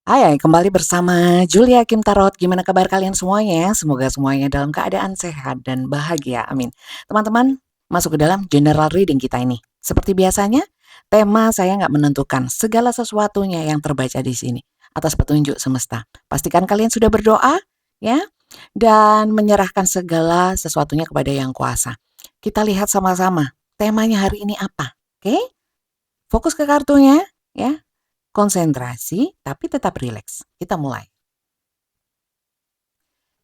Hai, kembali bersama Julia Kim Tarot. Gimana kabar kalian semuanya? Semoga semuanya dalam keadaan sehat dan bahagia. Amin. Teman-teman, masuk ke dalam general reading kita ini. Seperti biasanya, tema saya nggak menentukan segala sesuatunya yang terbaca di sini atas petunjuk semesta. Pastikan kalian sudah berdoa, ya, dan menyerahkan segala sesuatunya kepada Yang Kuasa. Kita lihat sama-sama temanya hari ini apa. Oke? Fokus ke kartunya, ya. Konsentrasi, tapi tetap rileks. Kita mulai.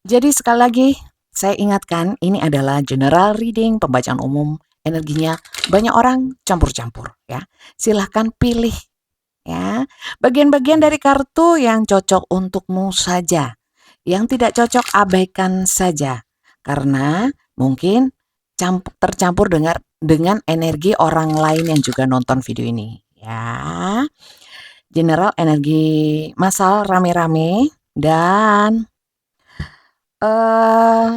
Jadi sekali lagi, saya ingatkan ini adalah general reading, pembacaan umum, energinya banyak orang campur-campur ya. Silahkan pilih ya. Bagian-bagian dari kartu yang cocok untukmu saja. Yang tidak cocok abaikan saja. Karena mungkin tercampur dengan energi orang lain yang juga nonton video ini ya. General energi massal rame-rame dan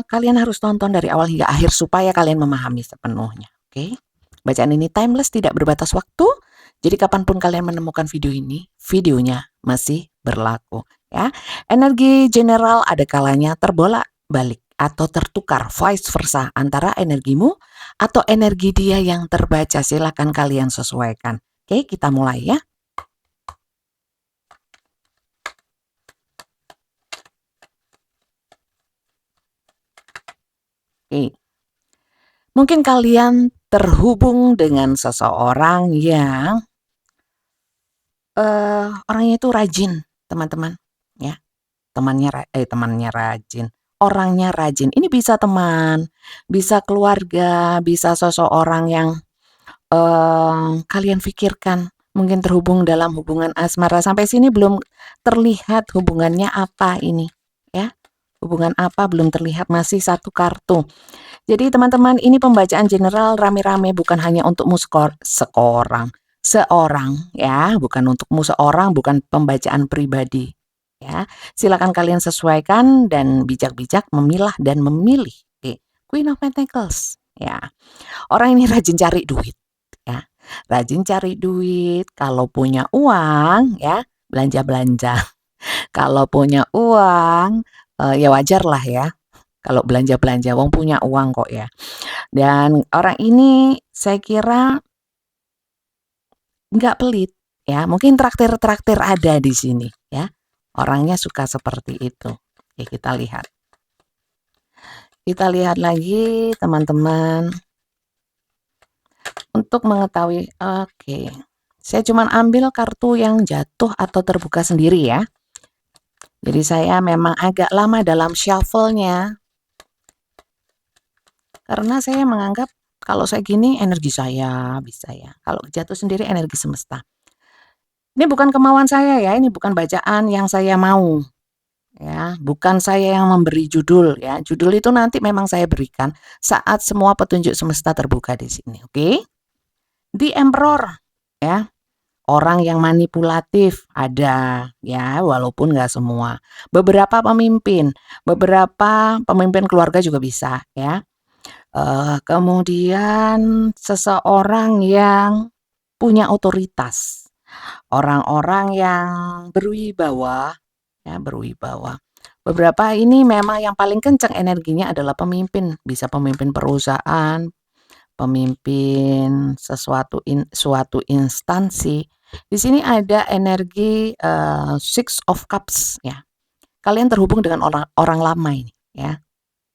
kalian harus tonton dari awal hingga akhir supaya kalian memahami sepenuhnya, oke? Bacaan ini timeless, tidak berbatas waktu. Jadi kapanpun kalian menemukan video ini, videonya masih berlaku ya. Energi general ada kalanya terbolak-balik atau tertukar vice versa antara energimu atau energi dia yang terbaca. Silakan kalian sesuaikan. Oke, kita mulai ya. Oke. Mungkin kalian terhubung dengan seseorang yang orangnya itu rajin, teman-teman, ya. Temannya rajin, orangnya rajin. Ini bisa teman, bisa keluarga, bisa seseorang yang kalian pikirkan mungkin terhubung dalam hubungan asmara. Sampai sini belum terlihat hubungannya apa ini, ya. Hubungan apa belum terlihat, masih satu kartu. Jadi teman-teman, ini pembacaan general rame-rame, bukan hanya untukmu seorang ya, bukan untukmu seorang, bukan pembacaan pribadi ya. Silakan kalian sesuaikan dan bijak-bijak memilah dan memilih. Oke. Queen of Pentacles ya. Orang ini rajin cari duit ya. Rajin cari duit, kalau punya uang ya, belanja-belanja. Kalau punya uang ya wajar lah ya. Kalau belanja-belanja, wong punya uang kok ya. Dan orang ini saya kira nggak pelit ya, mungkin traktir-traktir ada di sini ya. Orangnya suka seperti itu. Oke, kita lihat. Kita lihat lagi teman-teman. Untuk mengetahui, oke. Saya cuma ambil kartu yang jatuh atau terbuka sendiri ya. Jadi saya memang agak lama dalam shuffle-nya. Karena saya menganggap kalau saya gini energi saya bisa ya. Kalau jatuh sendiri energi semesta. Ini bukan kemauan saya ya, ini bukan bacaan yang saya mau. Ya, bukan saya yang memberi judul ya. Judul itu nanti memang saya berikan saat semua petunjuk semesta terbuka di sini, oke? The Emperor ya. Orang yang manipulatif ada ya, walaupun nggak semua. Beberapa pemimpin keluarga juga bisa ya. Kemudian seseorang yang punya otoritas, orang-orang yang berwibawa ya, berwibawa. Beberapa ini memang yang paling kencang energinya adalah pemimpin, bisa pemimpin perusahaan, pemimpin suatu instansi. Di sini ada energi Six of Cups ya. Kalian terhubung dengan orang lama ini ya.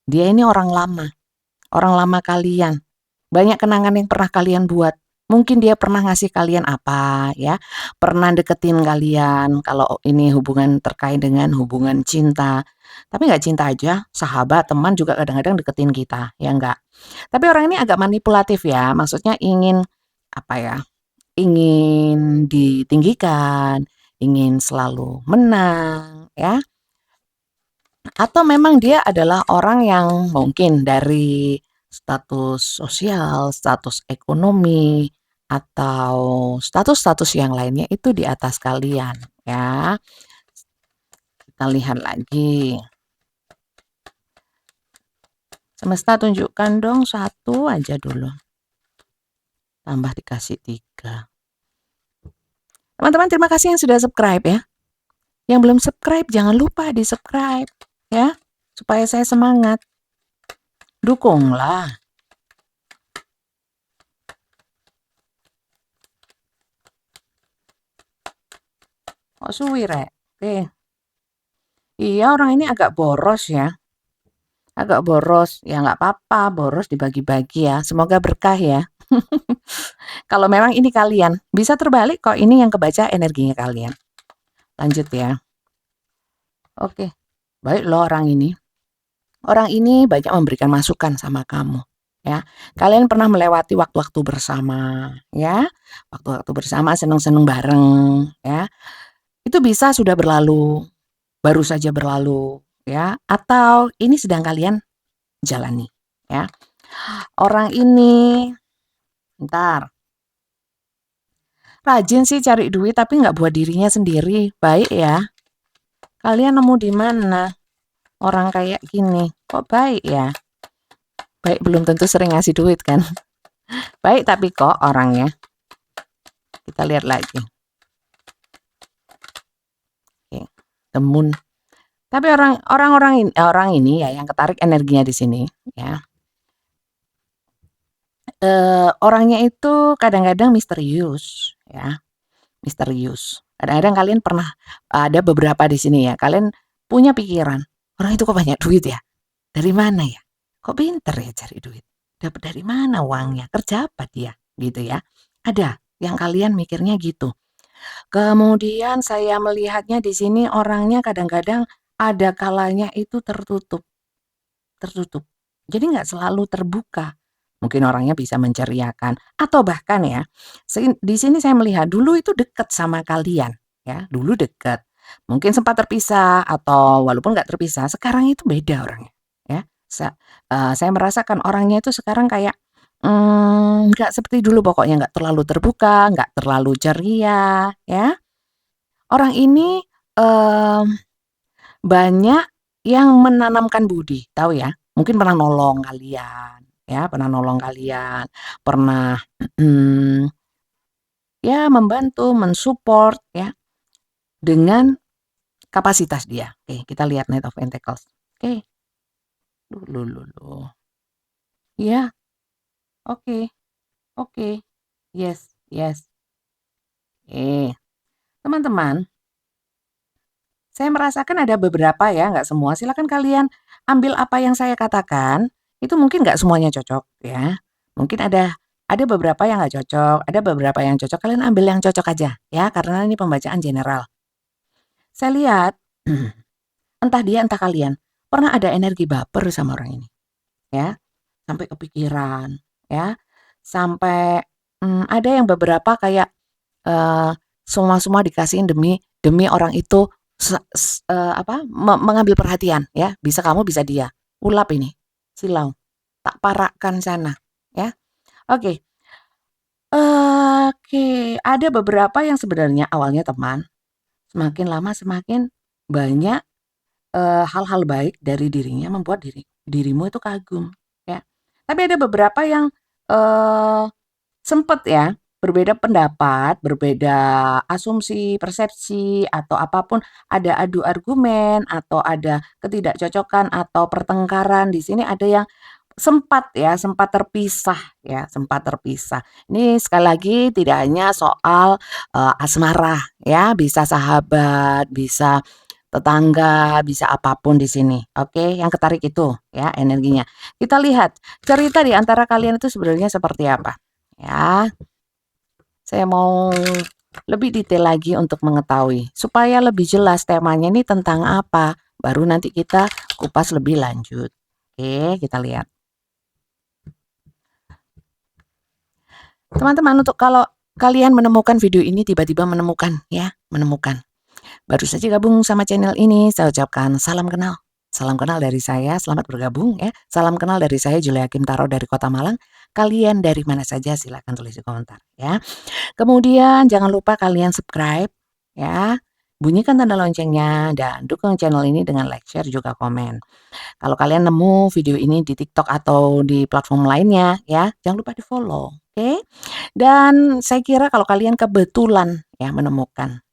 Dia ini orang lama kalian. Banyak kenangan yang pernah kalian buat. Mungkin dia pernah ngasih kalian apa ya, pernah deketin kalian kalau ini hubungan terkait dengan hubungan cinta. Tapi nggak cinta aja, sahabat, teman juga kadang-kadang deketin kita, ya enggak. Tapi orang ini agak manipulatif ya, maksudnya ingin apa ya, ingin ditinggikan, ingin selalu menang ya. Atau memang dia adalah orang yang mungkin dari status sosial, status ekonomi, atau status-status yang lainnya itu di atas kalian ya. Kita lihat lagi. Semesta tunjukkan dong satu aja dulu. Tambah dikasih 3. Teman-teman terima kasih yang sudah subscribe ya. Yang belum subscribe, jangan lupa di-subscribe ya, supaya saya semangat. Dukunglah. Kok suwi, Rek? Oke. Iya, orang ini agak boros ya. Agak boros. Ya nggak apa-apa, boros dibagi-bagi ya. Semoga berkah ya. Kalau memang ini kalian, bisa terbalik kok, ini yang kebaca energinya kalian. Lanjut ya. Oke. Baik loh orang ini. Orang ini banyak memberikan masukan sama kamu, ya. Kalian pernah melewati waktu-waktu bersama, ya. Waktu-waktu bersama seneng-seneng bareng, ya. Itu bisa sudah berlalu, baru saja berlalu, ya. Atau ini sedang kalian jalani, ya. Orang ini, bentar, rajin sih cari duit tapi nggak buat dirinya sendiri. Baik ya. Kalian nemu di mana? Orang kayak gini, kok baik ya? Baik belum tentu sering ngasih duit kan? Baik tapi kok orangnya. Kita lihat lagi. Oke, the moon. Tapi orang ini ya yang ketarik energinya di sini ya. Orangnya itu kadang-kadang misterius ya, misterius. Kadang-kadang kalian pernah ada beberapa di sini ya, kalian punya pikiran, orang itu kok banyak duit ya? Dari mana ya? Kok pinter ya cari duit? Dapat dari mana uangnya? Kerja apa dia? Gitu ya. Ada yang kalian mikirnya gitu. Kemudian saya melihatnya di sini orangnya kadang-kadang ada kalanya itu tertutup. Tertutup. Jadi nggak selalu terbuka. Mungkin orangnya bisa menceriakan atau bahkan ya, di sini saya melihat dulu itu dekat sama kalian ya, dulu dekat. Mungkin sempat terpisah atau walaupun nggak terpisah, sekarang itu beda orangnya ya. Saya merasakan orangnya itu sekarang kayak nggak seperti dulu pokoknya, nggak terlalu terbuka, nggak terlalu ceria ya. Orang ini, banyak yang menanamkan budi, tahu ya? Mungkin pernah nolong kalian, ya, pernah nolong kalian, pernah, ya membantu, mensupport ya, dengan kapasitas dia. Oke, kita lihat Knight of Pentacles. Oke. Duh. Iya, oke, oke. Yes, yes. Teman-teman, saya merasakan ada beberapa ya, nggak semua. Silakan kalian ambil apa yang saya katakan. Itu mungkin nggak semuanya cocok ya. Mungkin ada beberapa yang nggak cocok, ada beberapa yang cocok. Kalian ambil yang cocok aja ya, karena ini pembacaan general. Saya lihat, entah dia entah kalian pernah ada energi baper sama orang ini, ya. Sampai kepikiran, ya. Sampai ada yang beberapa kayak semua dikasihin demi orang itu mengambil perhatian ya, bisa kamu bisa dia. Ulap ini, silau, tak parakkan sana ya. Oke. Oke, ada beberapa yang sebenarnya awalnya teman, semakin lama semakin banyak hal-hal baik dari dirinya membuat dirimu itu kagum ya. Tapi ada beberapa yang sempet ya, berbeda pendapat, berbeda asumsi, persepsi, atau apapun, ada adu argumen, atau ada ketidakcocokan, atau pertengkaran. Di sini ada yang sempat ya, sempat terpisah ya, sempat terpisah. Ini sekali lagi tidak hanya soal, asmara ya, bisa sahabat, bisa tetangga, bisa apapun di sini, oke? Yang ketarik itu ya energinya. Kita lihat cerita di antara kalian itu sebenarnya seperti apa, ya. Saya mau lebih detail lagi untuk mengetahui, supaya lebih jelas temanya ini tentang apa, baru nanti kita kupas lebih lanjut. Oke, kita lihat. Teman-teman, untuk kalau kalian menemukan video ini tiba-tiba menemukan ya, menemukan. Baru saja gabung sama channel ini, saya ucapkan salam kenal. Salam kenal dari saya, selamat bergabung ya. Salam kenal dari saya Julia Kim Taro dari Kota Malang. Kalian dari mana saja silahkan tulis di komentar ya. Kemudian jangan lupa kalian subscribe ya. Bunyikan tanda loncengnya dan dukung channel ini dengan like, share, juga komen. Kalau kalian nemu video ini di TikTok atau di platform lainnya ya, jangan lupa di-follow, oke? Dan saya kira kalau kalian kebetulan ya menemukan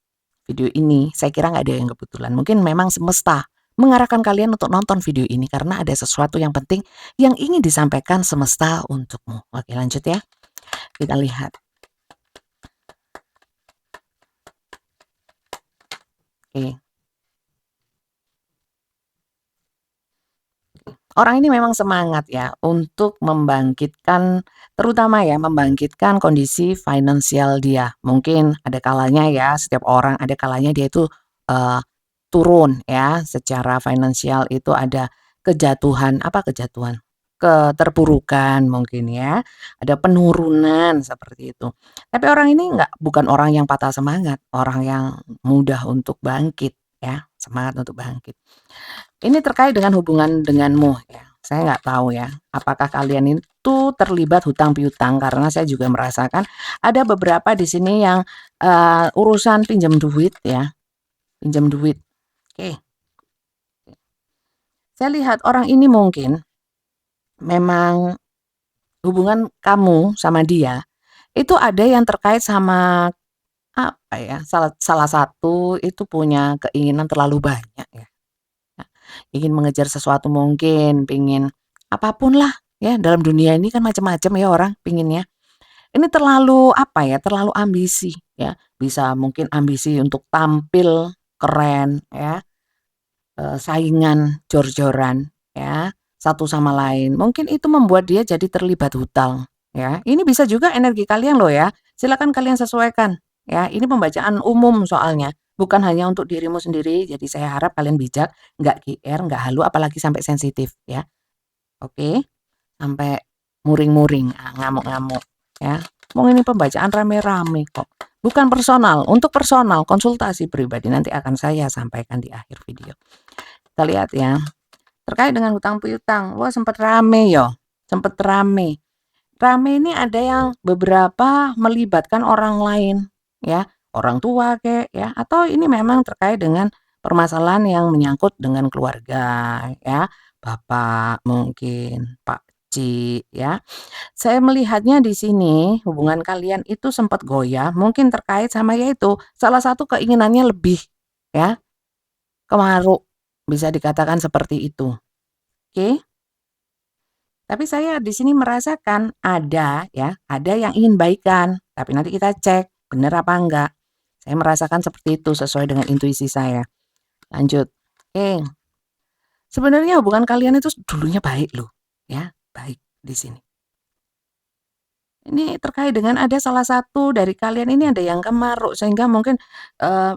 video ini, saya kira nggak ada yang kebetulan. Mungkin memang semesta mengarahkan kalian untuk nonton video ini karena ada sesuatu yang penting yang ingin disampaikan semesta untukmu. Oke, lanjut ya. Kita lihat. Oke. Orang ini memang semangat ya untuk membangkitkan, terutama ya membangkitkan kondisi finansial dia. Mungkin ada kalanya ya, setiap orang ada kalanya dia itu eee, turun ya, secara finansial itu ada kejatuhan, apa kejatuhan? Keterpurukan mungkin ya, ada penurunan seperti itu. Tapi orang ini bukan orang yang patah semangat, orang yang mudah untuk bangkit ya, semangat untuk bangkit. Ini terkait dengan hubungan denganmu ya. Saya nggak tahu ya, apakah kalian itu terlibat hutang piutang karena saya juga merasakan ada beberapa di sini yang, urusan pinjam duit ya, pinjam duit. Oke, saya lihat orang ini mungkin memang hubungan kamu sama dia, itu ada yang terkait sama, apa ya, salah salah satu itu punya keinginan terlalu banyak ya. Ingin mengejar sesuatu mungkin, pengen apapun lah ya, dalam dunia ini kan macam-macam ya orang pinginnya. Ini terlalu apa ya, terlalu ambisi ya, bisa mungkin ambisi untuk tampil keren ya, saingan jor-joran ya, satu sama lain. Mungkin itu membuat dia jadi terlibat hutang ya. Ini bisa juga energi kalian loh ya, silakan kalian sesuaikan ya, ini pembacaan umum soalnya, bukan hanya untuk dirimu sendiri, jadi saya harap kalian bijak, nggak GR, nggak halu, apalagi sampai sensitif ya, oke? Sampai muring-muring, ngamuk-ngamuk ya. Wong ini pembacaan rame-rame kok, bukan personal, untuk personal konsultasi pribadi nanti akan saya sampaikan di akhir video. Kita lihat ya, terkait dengan hutang piutang, wah sempet rame yo, sempet rame. Rame ini ada yang beberapa melibatkan orang lain ya, orang tua kek ya, atau ini memang terkait dengan permasalahan yang menyangkut dengan keluarga ya, bapak mungkin, pakcik ya. Saya melihatnya di sini hubungan kalian itu sempat goyah, mungkin terkait sama yaitu salah satu keinginannya lebih ya, kemaruk, bisa dikatakan seperti itu, oke? Tapi saya di sini merasakan ada ya, ada yang ingin baikan, tapi nanti kita cek benar apa enggak. Saya merasakan seperti itu sesuai dengan intuisi saya. Lanjut. Oke, sebenarnya hubungan kalian itu dulunya baik loh, ya, baik di sini. Ini terkait dengan ada salah satu dari kalian ini ada yang kemaruk sehingga mungkin,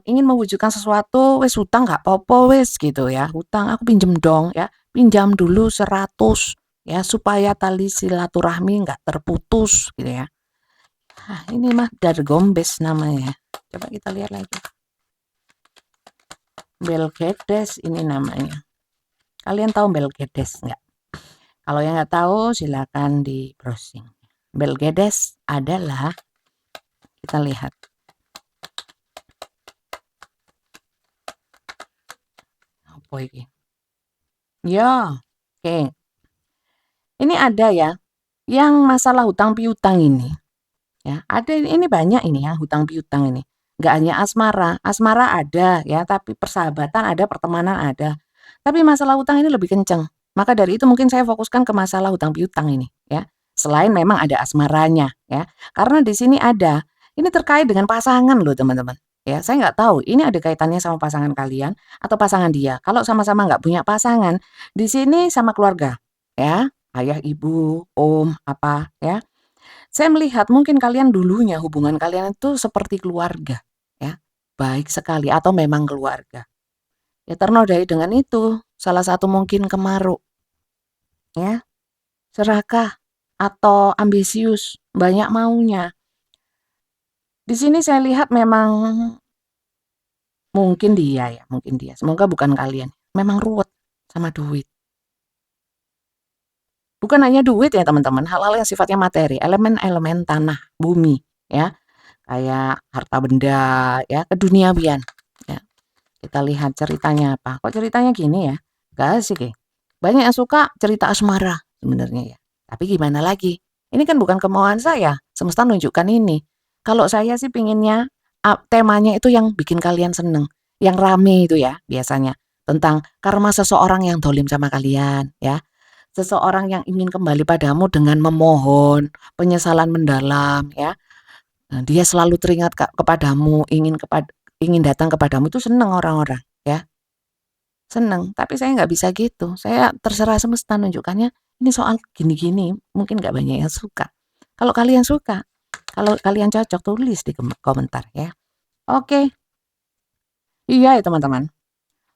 ingin mewujudkan sesuatu, "Wes hutang nggak apa wes," gitu ya, "hutang aku pinjem dong ya, pinjam dulu 100 ya supaya tali silaturahmi nggak terputus," gitu ya. Ah, ini mah Dargombes namanya. Coba kita lihat lagi. Belgedes ini namanya. Kalian tahu Belgedes nggak? Kalau yang nggak tahu silakan di-browsing. Belgedes adalah, kita lihat. Apa ini? Ya, oke. Ini ada ya, yang masalah hutang piutang ini, ya. Ada ini banyak ini ya, hutang piutang ini. Nggak hanya asmara, asmara ada ya, tapi persahabatan ada, pertemanan ada. Tapi masalah hutang ini lebih kenceng. Maka dari itu mungkin saya fokuskan ke masalah hutang piutang ini, ya. Selain memang ada asmaranya, ya. Karena di sini ada, ini terkait dengan pasangan loh teman-teman. Ya, saya nggak tahu ini ada kaitannya sama pasangan kalian atau pasangan dia. Kalau sama-sama nggak punya pasangan, di sini sama keluarga, ya. Ayah, ibu, om, apa, ya. Saya melihat mungkin kalian dulunya hubungan kalian itu seperti keluarga, ya. Baik sekali atau memang keluarga. Ya ternodai dengan itu, salah satu mungkin kemaruk, ya, serakah, atau ambisius, banyak maunya. Di sini saya lihat memang mungkin dia ya, mungkin dia. Semoga bukan kalian. Memang ruwet sama duit. Bukan hanya duit ya teman-teman, hal-hal yang sifatnya materi, elemen-elemen tanah, bumi, ya. Kayak harta benda, ya, keduniawian. Ya. Kita lihat ceritanya apa. Kok ceritanya gini ya? Gak asik ya. Banyak yang suka cerita asmara sebenarnya ya. Tapi gimana lagi? Ini kan bukan kemauan saya. Semesta nunjukkan ini. Kalau saya sih pinginnya temanya itu yang bikin kalian seneng, yang rame itu ya biasanya, tentang karma seseorang yang dolim sama kalian ya, seseorang yang ingin kembali padamu dengan memohon, penyesalan mendalam ya, dia selalu teringat kepadamu, ingin datang kepadamu itu seneng orang-orang ya, seneng. Tapi saya nggak bisa gitu, saya terserah semesta nunjukkannya, ini soal gini-gini, mungkin nggak banyak yang suka. Kalau kalian suka, kalau kalian cocok, tulis di komentar ya. Oke, iya ya teman-teman.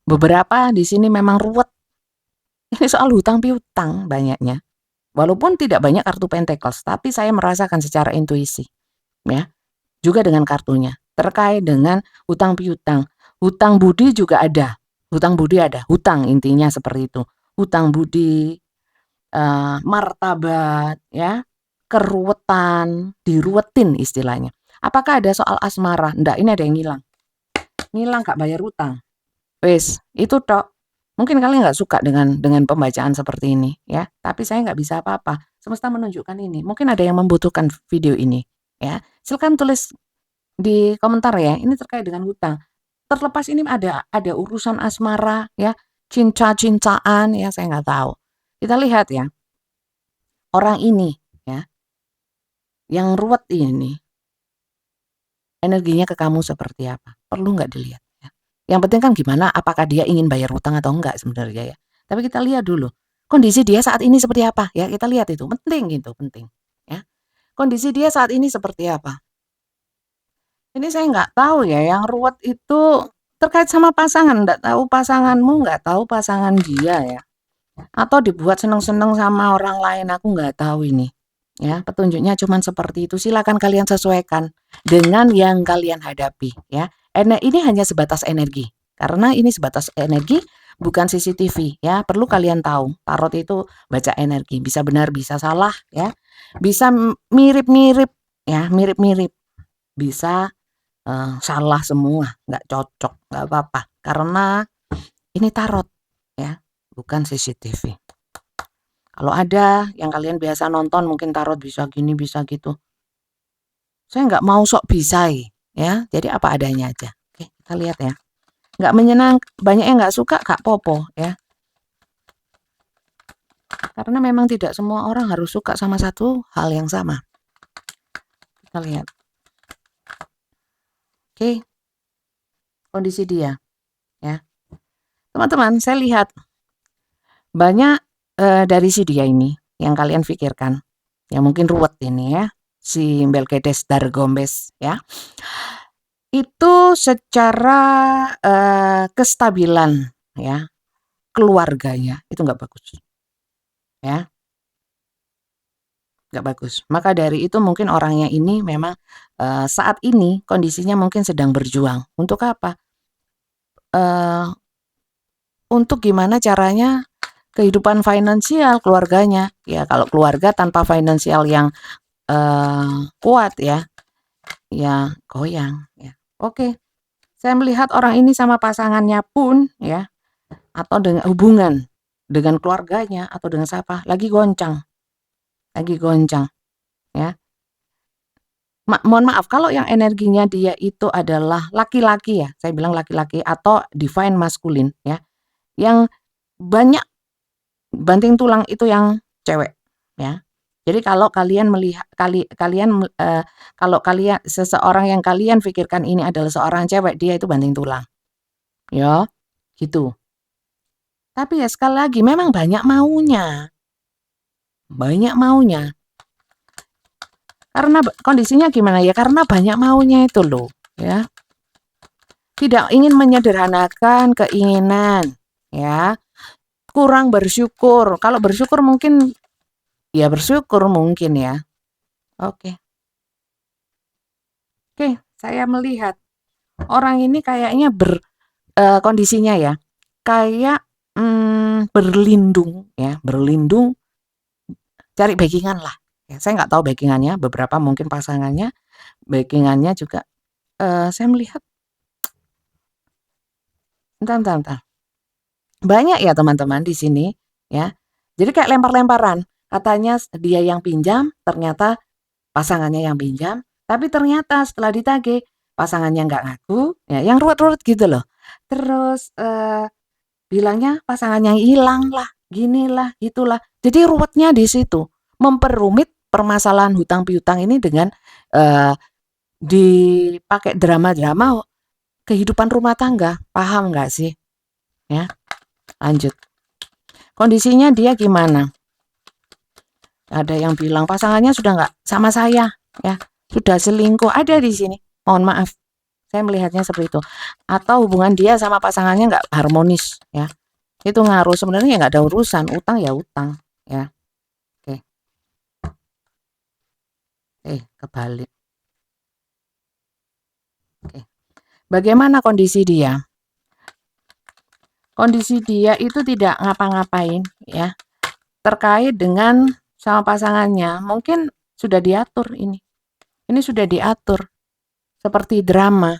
Beberapa di sini memang ruwet. Ini soal hutang piutang banyaknya. Walaupun tidak banyak kartu Pentacles, tapi saya merasakan secara intuisi, ya. Juga dengan kartunya. Terkait dengan hutang piutang. Hutang budi juga ada. Hutang budi ada. Hutang intinya seperti itu. Hutang budi, martabat, ya. Keruwetan, diruwetin istilahnya. Apakah ada soal asmara? Enggak, ini ada yang ngilang. Ngilang gak bayar hutang. Wes, itu tok. Mungkin kalian nggak suka dengan pembacaan seperti ini, ya. Tapi saya nggak bisa apa-apa. Semesta menunjukkan ini. Mungkin ada yang membutuhkan video ini, ya. Silakan tulis di komentar ya. Ini terkait dengan hutang. Terlepas ini ada urusan asmara, ya, cinta-cintaan, ya saya nggak tahu. Kita lihat ya. Orang ini, ya, yang ruwet ini, energinya ke kamu seperti apa? Perlu nggak dilihat? Yang penting kan gimana, apakah dia ingin bayar hutang atau enggak sebenarnya ya. Tapi kita lihat dulu, kondisi dia saat ini seperti apa ya, kita lihat itu, penting gitu, penting. Ya. Kondisi dia saat ini seperti apa. Ini saya nggak tahu ya, yang ruwet itu terkait sama pasangan, nggak tahu pasanganmu, nggak tahu pasangan dia ya. Atau dibuat seneng-seneng sama orang lain, aku nggak tahu ini. Ya, petunjuknya cuman seperti itu. Silakan kalian sesuaikan dengan yang kalian hadapi ya. Ini hanya sebatas energi. Karena ini sebatas energi, bukan CCTV ya. Perlu kalian tahu, tarot itu baca energi, bisa benar, bisa salah ya. Bisa mirip-mirip ya, mirip-mirip. Bisa salah semua, nggak cocok, nggak apa-apa. Karena ini tarot ya, bukan CCTV. Kalau ada yang kalian biasa nonton mungkin tarot bisa gini, bisa gitu. Saya nggak mau sok bisa ya, jadi apa adanya aja. Oke, kita lihat ya. Nggak menyenang, banyak yang nggak suka, Kak Popo ya. Karena memang tidak semua orang harus suka sama satu hal yang sama. Kita lihat. Oke, kondisi dia ya. Teman-teman, saya lihat banyak dari si dia ini yang kalian pikirkan. Yang mungkin ruwet ini ya. Si Melkiades Dargombes ya. Itu secara kestabilan ya, keluarganya itu nggak bagus ya, nggak bagus. Maka dari itu mungkin orangnya ini memang saat ini kondisinya mungkin sedang berjuang untuk apa, untuk gimana caranya kehidupan finansial keluarganya ya. Kalau keluarga tanpa finansial yang kuat ya, ya goyang ya. Oke, saya melihat orang ini sama pasangannya pun ya, atau dengan hubungan dengan keluarganya atau dengan siapa lagi goncang ya. Mohon maaf kalau yang energinya dia itu adalah laki-laki ya, saya bilang laki-laki atau divine maskulin ya, yang banyak banting tulang itu yang cewek ya. Jadi kalau kalian melihat kalau kalian seseorang yang kalian pikirkan ini adalah seorang cewek, dia itu banting tulang ya gitu. Tapi ya sekali lagi memang banyak maunya. Banyak maunya. Karena kondisinya gimana ya? Karena banyak maunya itu loh, ya. Tidak ingin menyederhanakan keinginan, ya. Kurang bersyukur. Kalau bersyukur mungkin ya bersyukur mungkin ya. Oke. Oke, saya melihat orang ini kayaknya kondisinya ya. Kayak berlindung ya, berlindung cari backingan lah. Ya, saya nggak tahu backingannya, beberapa mungkin pasangannya, backingannya juga. Saya melihat, bentar. Banyak ya teman-teman di sini, ya. Jadi kayak lempar-lemparan. Katanya dia yang pinjam, ternyata pasangannya yang pinjam. Tapi ternyata setelah ditagih, pasangannya nggak ngaku, ya yang ruwet-ruwet gitu loh. Terus, bilangnya pasangannya hilang lah, ginilah, gitulah. Jadi ruwetnya di situ, memperumit permasalahan hutang piutang ini dengan, eee, dipakai drama-drama kehidupan rumah tangga, paham nggak sih? Ya, lanjut. Kondisinya dia gimana? Ada yang bilang pasangannya sudah nggak sama saya, ya, sudah selingkuh, ada di sini. Mohon maaf, saya melihatnya seperti itu. Atau hubungan dia sama pasangannya nggak harmonis, ya. Itu ngaruh, sebenarnya ya nggak ada urusan, utang ya utang, ya. Oke, kebalik. Oke. Bagaimana kondisi dia? Kondisi dia itu tidak ngapa-ngapain, ya. Terkait dengan sama pasangannya, mungkin sudah diatur ini. Ini sudah diatur seperti drama.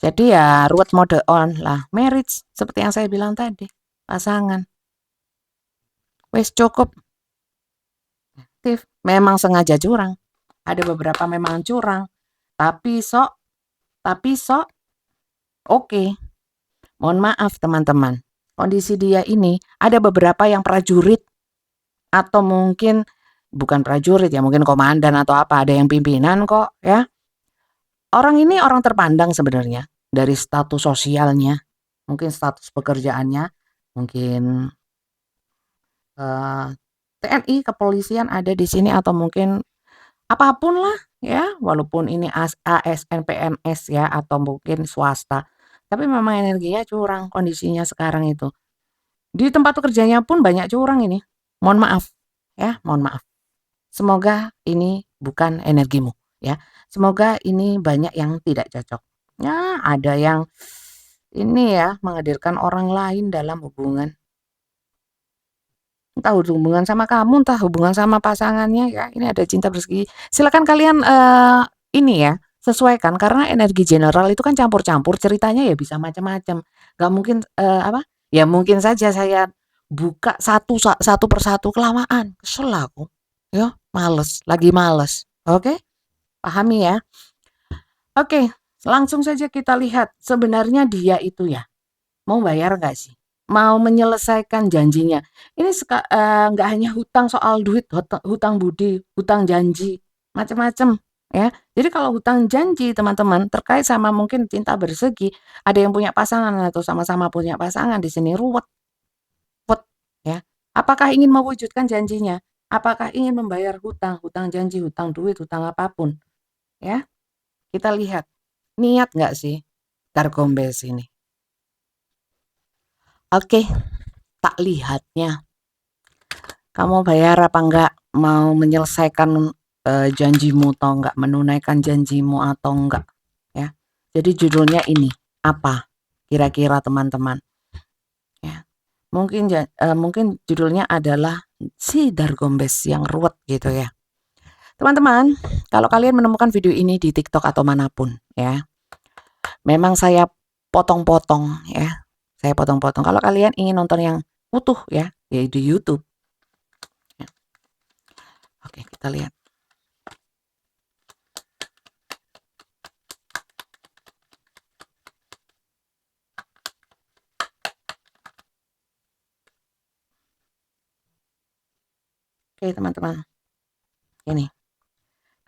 Jadi ya ruwet mode on lah, marriage seperti yang saya bilang tadi, pasangan. Wes cukup. Aktif, memang sengaja curang. Ada beberapa memang curang, tapi sok oke. Mohon maaf teman-teman. Kondisi dia ini ada beberapa yang prajurit atau mungkin bukan prajurit ya, mungkin komandan atau apa, ada yang pimpinan kok ya. Orang ini orang terpandang sebenarnya dari status sosialnya, mungkin status pekerjaannya, mungkin TNI, kepolisian ada di sini atau mungkin apapun lah ya, walaupun ini ASN, PNS ya atau mungkin swasta. Tapi memang energinya curang kondisinya sekarang itu. Di tempat pekerjaannya pun banyak curang ini. Mohon maaf ya, mohon maaf. Semoga ini bukan energimu ya. Semoga ini banyak yang tidak cocok. Ya, ada yang ini ya menghadirkan orang lain dalam hubungan. Entah hubungan sama kamu, entah hubungan sama pasangannya ya. Ini ada cinta bersegi. Silakan kalian ini ya sesuaikan karena energi general itu kan campur-campur ceritanya ya bisa macam-macam. Gak mungkin apa? Ya mungkin saja saya buka satu persatu kelamaan. Kesel aku. Ya, males, lagi males. Oke? Pahami ya. Oke, langsung saja kita lihat sebenarnya dia itu ya mau bayar nggak sih? Mau menyelesaikan janjinya. Ini nggak hanya hutang soal duit, hutang budi, hutang janji, macam-macam ya. Jadi kalau hutang janji teman-teman terkait sama mungkin cinta bersegi, ada yang punya pasangan atau sama-sama punya pasangan di sini ruwet, ruwet ya. Apakah ingin mewujudkan janjinya? Apakah ingin membayar hutang, hutang janji, hutang duit, hutang apapun ya? Kita lihat niat nggak sih Dargombes ini? Oke, tak lihatnya. Kamu bayar apa enggak? Mau menyelesaikan janjimu atau enggak? Menunaikan janjimu atau enggak? Ya. Jadi judulnya ini apa? Kira-kira teman-teman. Ya. Mungkin judulnya adalah si Dargombes yang ruwet gitu ya. Teman-teman, kalau kalian menemukan video ini di TikTok atau manapun ya, memang saya potong-potong ya. Saya potong-potong. Kalau kalian ingin nonton yang utuh ya di YouTube. Ya. Oke, kita lihat. Oke, teman-teman. Ini.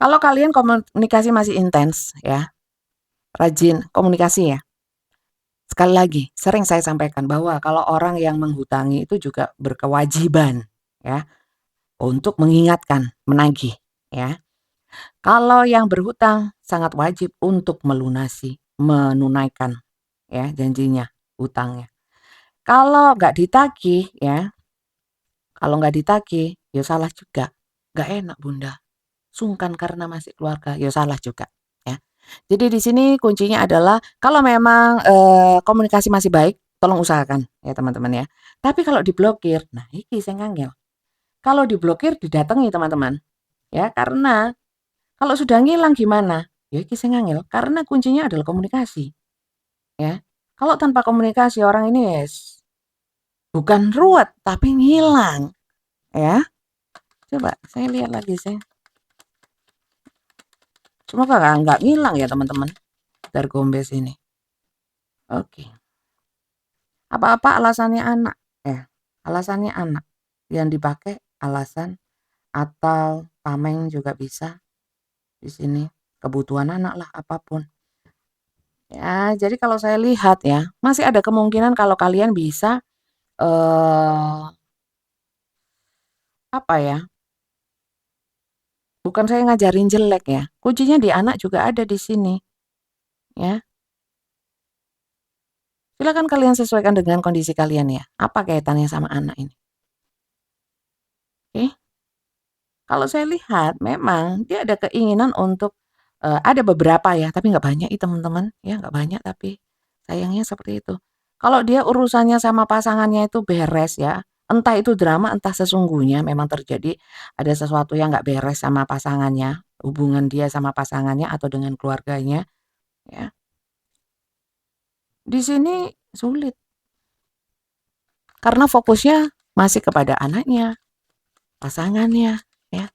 Kalau kalian komunikasi masih intens ya, rajin komunikasi ya. Sekali lagi, sering saya sampaikan bahwa kalau orang yang menghutangi itu juga berkewajiban ya untuk mengingatkan, menagih ya. Kalau yang berhutang sangat wajib untuk melunasi, menunaikan ya janjinya, hutangnya. Kalau nggak ditagih ya, kalau nggak ditagih, ya salah juga. Nggak enak Bunda. Sungkan karena masih keluarga, ya salah juga ya. Jadi di sini kuncinya adalah kalau memang komunikasi masih baik, tolong usahakan ya teman-teman ya. Tapi kalau diblokir, nah iki sing angel. Kalau diblokir didatangi teman-teman ya, karena kalau sudah ngilang gimana? Ya iki sing angel, karena kuncinya adalah komunikasi ya. Kalau tanpa komunikasi orang ini yes, bukan ruwet tapi ngilang ya. Coba saya lihat lagi saya. Semoga nggak ngilang ya teman-teman. Dargombes ini. Oke. Apa-apa alasannya anak, ya. Alasannya anak. Yang dipakai alasan atau tameng juga bisa di sini. Kebutuhan anak lah, apapun. Ya, jadi kalau saya lihat ya, masih ada kemungkinan kalau kalian bisa apa ya? Bukan saya ngajarin jelek ya. Kuncinya di anak juga ada di sini, ya. Silakan kalian sesuaikan dengan kondisi kalian ya. Apa kaitannya sama anak ini? Oke. Kalau saya lihat memang dia ada keinginan untuk ada beberapa ya, tapi nggak banyak itu teman-teman, ya nggak banyak tapi sayangnya seperti itu. Kalau dia urusannya sama pasangannya itu beres ya, entah itu drama, entah sesungguhnya memang terjadi ada sesuatu yang nggak beres sama pasangannya, hubungan dia sama pasangannya atau dengan keluarganya, ya. Di sini sulit karena fokusnya masih kepada anaknya, pasangannya, ya,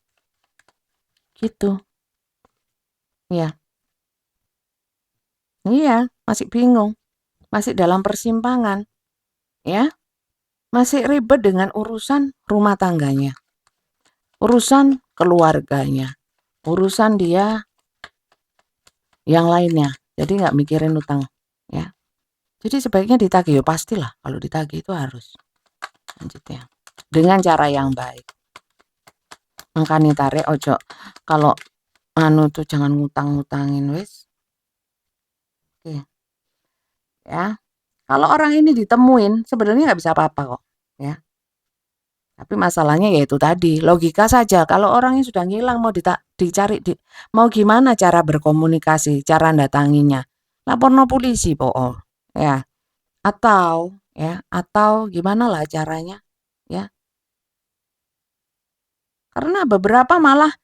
gitu. Iya. Iya, masih bingung, masih dalam persimpangan, ya. Masih ribet dengan urusan rumah tangganya, urusan keluarganya, urusan dia yang lainnya. Jadi nggak mikirin utang, ya. Jadi sebaiknya ditagih, ya pastilah kalau ditagih itu harus lanjutnya dengan cara yang baik. Mangkane tarik ojo kalau anu tuh jangan ngutang-ngutangin wis. Oke, ya. Kalau orang ini ditemuin sebenarnya nggak bisa apa-apa kok, ya. Tapi masalahnya yaitu tadi, logika saja. Kalau orangnya sudah ngilang mau dicari mau gimana cara berkomunikasi, cara datanginya. Laporno polisi po, ya. Atau gimana lah caranya, ya. Karena beberapa malah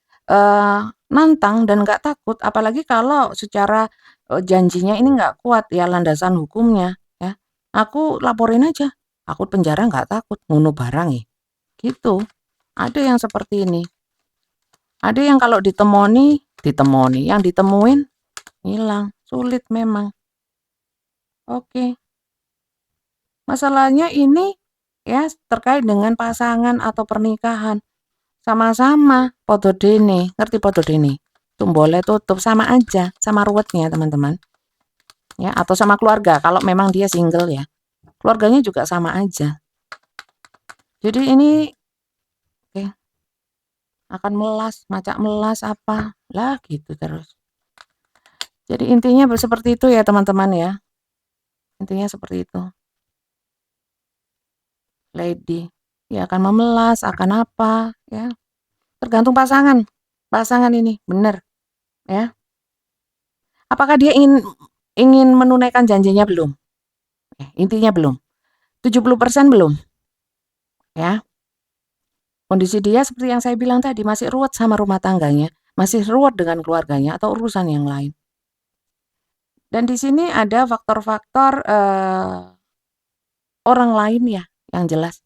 nantang dan nggak takut, apalagi kalau secara janjinya ini nggak kuat ya landasan hukumnya, ya. Aku laporin aja, aku penjara nggak takut, ngono barang ya. Gitu. Ada yang seperti ini. Ada yang kalau ditemoni, yang ditemuin hilang. Sulit memang. Oke. Masalahnya ini ya terkait dengan pasangan atau pernikahan. Sama-sama podo dene, ngerti podo dene? Tumbole tutup sama aja, sama ruwetnya teman-teman. Ya, atau sama keluarga kalau memang dia single ya. Keluarganya juga sama aja. Jadi ini oke, akan melas, macak melas apa lah gitu terus. Jadi intinya seperti itu ya teman-teman ya. Intinya seperti itu. Lady. Ya akan memelas, akan apa ya. Tergantung pasangan. Pasangan ini, benar ya. Apakah dia ingin menunaikan janjinya belum? Intinya belum. 70% belum. Ya. Kondisi dia seperti yang saya bilang tadi masih ruwet sama rumah tangganya, masih ruwet dengan keluarganya atau urusan yang lain. Dan di sini ada faktor-faktor orang lain ya yang jelas.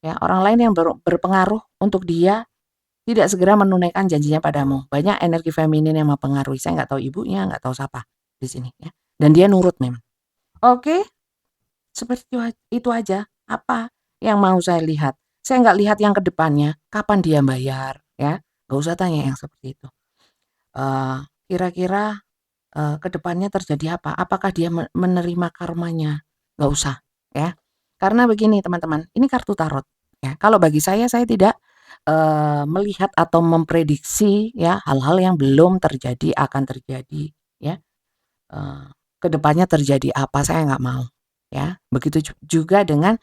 Ya, orang lain yang berpengaruh untuk dia tidak segera menunaikan janjinya padamu. Banyak energi feminin yang mempengaruhi. Saya nggak tahu ibunya, nggak tahu siapa di sini ya. Dan dia nurut memang. Oke, seperti itu aja. Apa yang mau saya lihat? Saya nggak lihat yang ke depannya. Kapan dia bayar? Ya, nggak usah tanya yang seperti itu. Kira-kira ke depannya terjadi apa? Apakah dia menerima karmanya? Nggak usah, ya. Karena begini teman-teman, ini kartu tarot. Ya, kalau bagi saya tidak melihat atau memprediksi ya hal-hal yang belum terjadi akan terjadi ya. Kedepannya terjadi apa saya nggak mau ya. Begitu juga dengan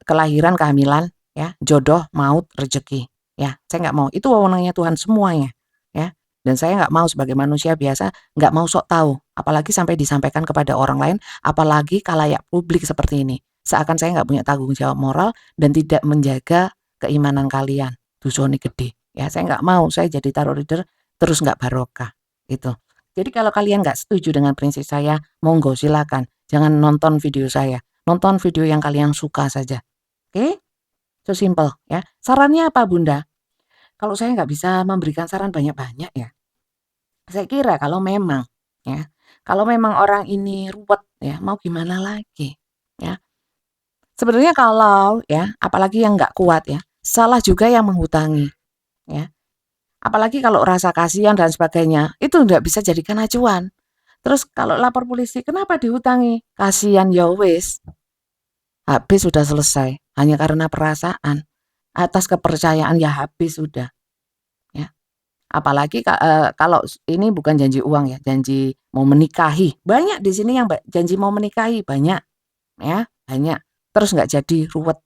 kelahiran, kehamilan ya, jodoh, maut, rezeki ya. Saya nggak mau. Itu wewenangnya Tuhan semuanya ya. Dan saya nggak mau sebagai manusia biasa nggak mau sok tahu, apalagi sampai disampaikan kepada orang lain, apalagi kalayak publik seperti ini. Seakan saya nggak punya tanggung jawab moral dan tidak menjaga keimanan kalian. Dosane gede. Ya, saya nggak mau saya jadi tarot reader terus nggak barokah. Itu. Jadi kalau kalian nggak setuju dengan prinsip saya, monggo silakan. Jangan nonton video saya. Nonton video yang kalian suka saja. Oke? So simple ya. Sarannya apa Bunda? Kalau saya nggak bisa memberikan saran banyak-banyak ya. Saya kira kalau memang ya Kalau memang orang ini ruwet ya, mau gimana lagi, ya. Sebenarnya kalau ya, apalagi yang nggak kuat ya, salah juga yang menghutangi, ya. Apalagi kalau rasa kasihan dan sebagainya, itu nggak bisa jadikan acuan. Terus kalau lapor polisi, kenapa dihutangi? Kasihan ya wis, habis sudah selesai. Hanya karena perasaan, atas kepercayaan ya habis sudah, ya. Apalagi kalau ini bukan janji uang ya, janji mau menikahi. Banyak di sini yang janji mau menikahi, banyak, ya, banyak. Terus nggak jadi, ruwet.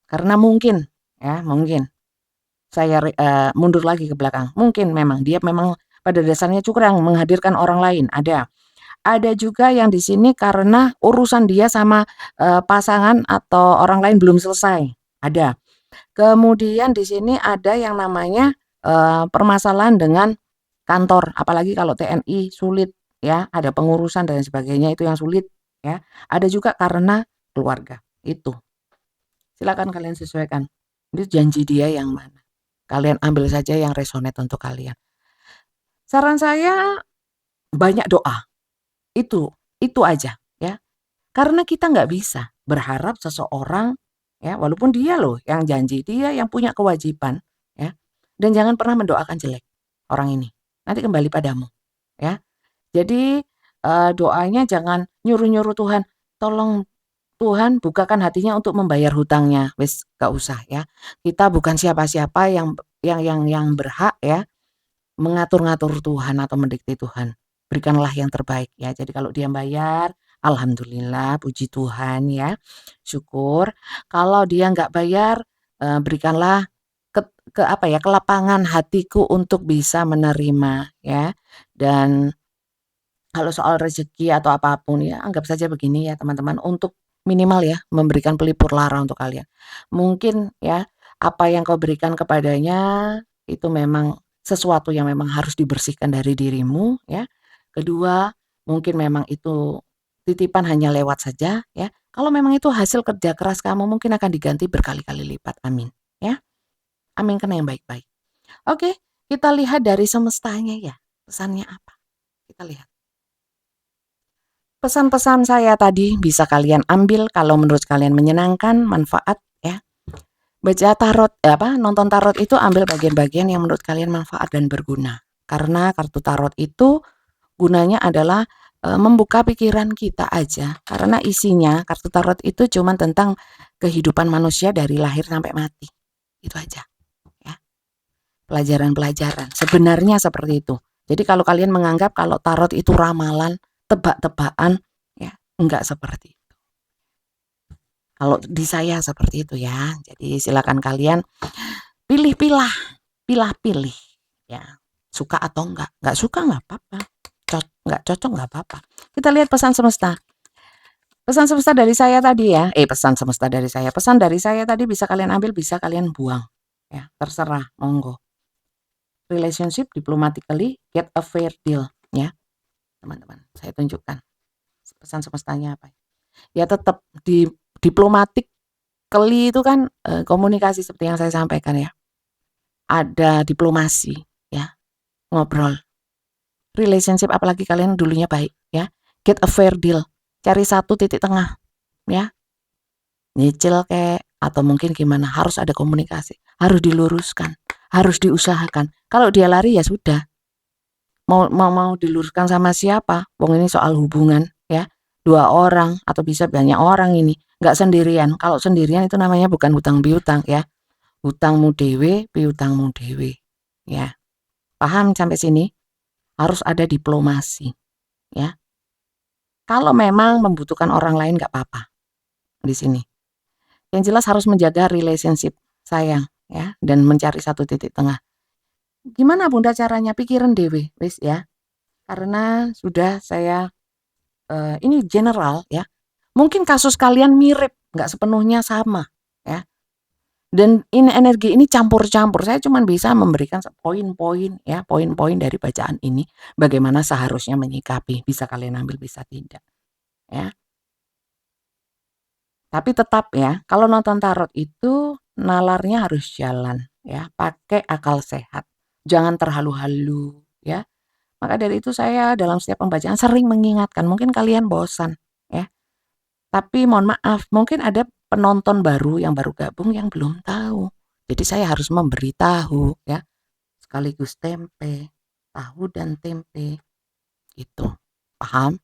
Karena mungkin, ya, mungkin saya mundur lagi ke belakang. Mungkin memang dia memang pada dasarnya curang menghadirkan orang lain, ada. Ada juga yang di sini karena urusan dia sama, pasangan atau orang lain belum selesai, ada. Kemudian di sini ada yang namanya, permasalahan dengan kantor, apalagi kalau TNI sulit ya, ada pengurusan dan sebagainya itu yang sulit ya. Ada juga karena keluarga, itu. Silakan kalian sesuaikan. Ini janji dia yang mana. Kalian ambil saja yang resonate untuk kalian. Saran saya banyak doa, itu aja ya. Karena kita nggak bisa berharap seseorang ya, walaupun dia loh yang janji, dia yang punya kewajiban ya. Dan jangan pernah mendoakan jelek orang ini. Nanti kembali padamu ya. Jadi doanya jangan nyuruh-nyuruh Tuhan, tolong Tuhan bukakan hatinya untuk membayar hutangnya. Wis gak usah ya. Kita bukan siapa-siapa yang berhak ya mengatur-ngatur Tuhan atau mendikte Tuhan. Berikanlah yang terbaik ya. Jadi kalau dia bayar, alhamdulillah, puji Tuhan ya. Syukur. Kalau dia nggak bayar, berikanlah ke apa ya, kelapangan hatiku untuk bisa menerima ya. Dan kalau soal rezeki atau apapun ya, anggap saja begini ya teman-teman, untuk minimal ya memberikan pelipur lara untuk kalian. Mungkin ya, apa yang kau berikan kepadanya itu memang sesuatu yang memang harus dibersihkan dari dirimu ya. Kedua, mungkin memang itu titipan hanya lewat saja ya. Kalau memang itu hasil kerja keras kamu mungkin akan diganti berkali-kali lipat. Amin ya. Aminkan yang baik-baik. Oke, kita lihat dari semestanya ya. Pesannya apa? Kita lihat. Pesan-pesan saya tadi bisa kalian ambil kalau menurut kalian menyenangkan, manfaat ya. Baca tarot, nonton tarot itu ambil bagian-bagian yang menurut kalian manfaat dan berguna. Karena kartu tarot itu gunanya adalah membuka pikiran kita aja. Karena isinya kartu tarot itu cuma tentang kehidupan manusia dari lahir sampai mati. Itu aja ya. Pelajaran-pelajaran. Sebenarnya seperti itu. Jadi kalau kalian menganggap kalau tarot itu ramalan, tebak-tebakan, ya enggak seperti itu. Kalau di saya seperti itu ya. Jadi silakan kalian pilih-pilah, pilih-pilih ya. Suka atau enggak suka enggak apa-apa. Enggak cocok enggak apa-apa. Kita lihat pesan semesta. Pesan semesta dari saya tadi ya. Pesan semesta dari saya. Pesan dari saya tadi bisa kalian ambil, bisa kalian buang. Ya, terserah, monggo. Relationship diplomatically get a fair deal ya. Teman-teman, saya tunjukkan pesan semestanya apa. Ya tetap diplomatik keli itu kan komunikasi seperti yang saya sampaikan ya. Ada diplomasi ya, ngobrol. Relationship apalagi kalian dulunya baik ya. Get a fair deal. Cari satu titik tengah ya. Nyicil kek atau mungkin gimana, harus ada komunikasi. Harus diluruskan, harus diusahakan. Kalau dia lari ya sudah. Mau diluruskan sama siapa? Wong ini soal hubungan ya. 2 orang atau bisa banyak orang ini. Nggak sendirian. Kalau sendirian itu namanya bukan hutang piutang ya. Hutangmu dewe, piutangmu dewe. Ya. Paham sampai sini? Harus ada diplomasi. Ya. Kalau memang membutuhkan orang lain nggak apa-apa di sini. Yang jelas harus menjaga relationship sayang ya dan mencari satu titik tengah. Gimana Bunda caranya? Pikiran dewe, wis ya. Karena sudah saya ini general ya. Mungkin kasus kalian mirip, nggak sepenuhnya sama ya. Dan ini energi ini campur-campur. Saya cuma bisa memberikan poin-poin ya, poin-poin dari bacaan ini bagaimana seharusnya menyikapi. Bisa kalian ambil, bisa tidak ya. Tapi tetap ya, kalau nonton tarot itu nalarnya harus jalan ya, pakai akal sehat. Jangan terhalu-halu ya. Maka dari itu saya dalam setiap pembacaan sering mengingatkan, mungkin kalian bosan ya, tapi mohon maaf, mungkin ada penonton baru yang baru gabung yang belum tahu. Jadi saya harus memberitahu ya, sekaligus tempe, tahu dan tempe itu. Paham?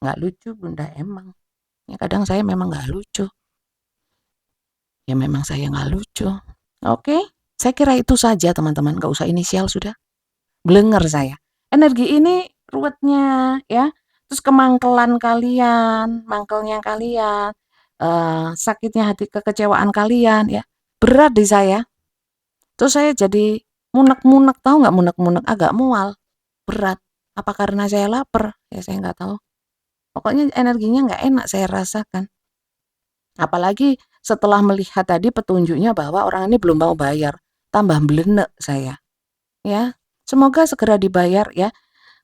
Nggak lucu Bunda emang. Ya kadang saya memang nggak lucu. Ya memang saya nggak lucu. Oke, saya kira itu saja teman-teman, nggak usah inisial sudah. Blenger saya. Energi ini ruwetnya ya, terus kemangkelan kalian, mangkelnya kalian, sakitnya hati kekecewaan kalian ya, berat di saya. Terus saya jadi munek-munek, tahu nggak munek-munek, agak mual, berat. Apa karena saya lapar? Ya saya nggak tahu. Pokoknya energinya nggak enak saya rasakan. Apalagi setelah melihat tadi petunjuknya bahwa orang ini belum mau bayar, tambah blenek saya. Ya, semoga segera dibayar ya.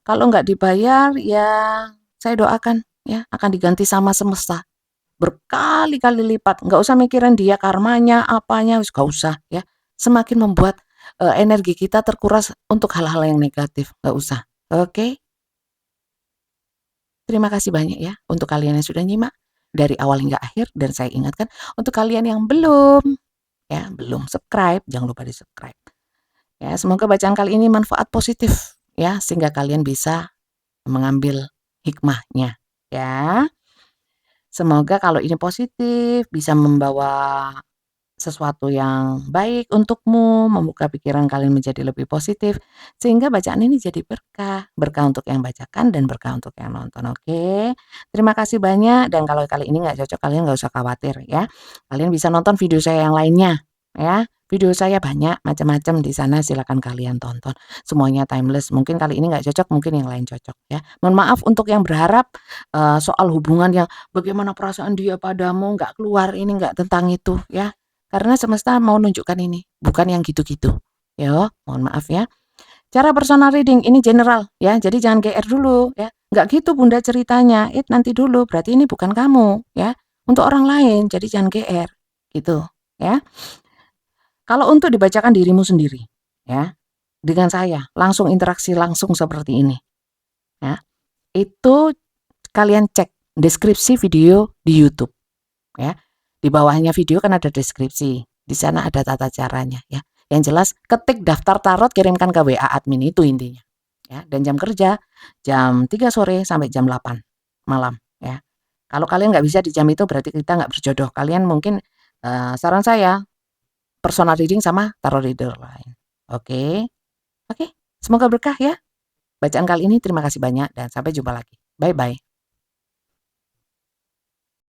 Kalau nggak dibayar ya saya doakan ya akan diganti sama semesta berkali-kali lipat. Nggak usah mikirin dia karmanya, apanya, nggak usah ya. Semakin membuat energi kita terkuras untuk hal-hal yang negatif, nggak usah. Oke, terima kasih banyak ya untuk kalian yang sudah nyimak dari awal hingga akhir dan saya ingatkan untuk kalian yang belum ya belum subscribe, jangan lupa di subscribe. Ya, semoga bacaan kali ini manfaat positif ya sehingga kalian bisa mengambil hikmahnya ya. Semoga kalau ini positif bisa membawa sesuatu yang baik untukmu, membuka pikiran kalian menjadi lebih positif, sehingga bacaan ini jadi berkah. Berkah untuk yang bacakan dan berkah untuk yang nonton, oke? Terima kasih banyak dan kalau kali ini nggak cocok kalian nggak usah khawatir ya. Kalian bisa nonton video saya yang lainnya ya. Video saya banyak macam-macam di sana silakan kalian tonton. Semuanya timeless. Mungkin kali ini nggak cocok, mungkin yang lain cocok ya. Mohon maaf untuk yang berharap soal hubungan yang bagaimana perasaan dia padamu nggak keluar ini nggak tentang itu ya. Karena semesta mau nunjukkan ini, bukan yang gitu-gitu. Yo, mohon maaf ya. Cara personal reading ini general ya, jadi jangan GR dulu ya. Nggak gitu Bunda ceritanya, nanti dulu, berarti ini bukan kamu ya. Untuk orang lain, jadi jangan GR gitu ya. Kalau untuk dibacakan dirimu sendiri ya, dengan saya langsung interaksi langsung seperti ini ya. Itu kalian cek deskripsi video di YouTube ya. Di bawahnya video kan ada deskripsi. Di sana ada tata caranya ya. Yang jelas ketik daftar tarot kirimkan ke WA admin itu intinya. Ya, dan jam kerja jam 3 sore sampai jam 8 malam ya. Kalau kalian nggak bisa di jam itu berarti kita nggak berjodoh. Kalian mungkin saran saya personal reading sama tarot reader lain. Oke. Oke. Semoga berkah ya. Bacaan kali ini terima kasih banyak dan sampai jumpa lagi. Bye bye.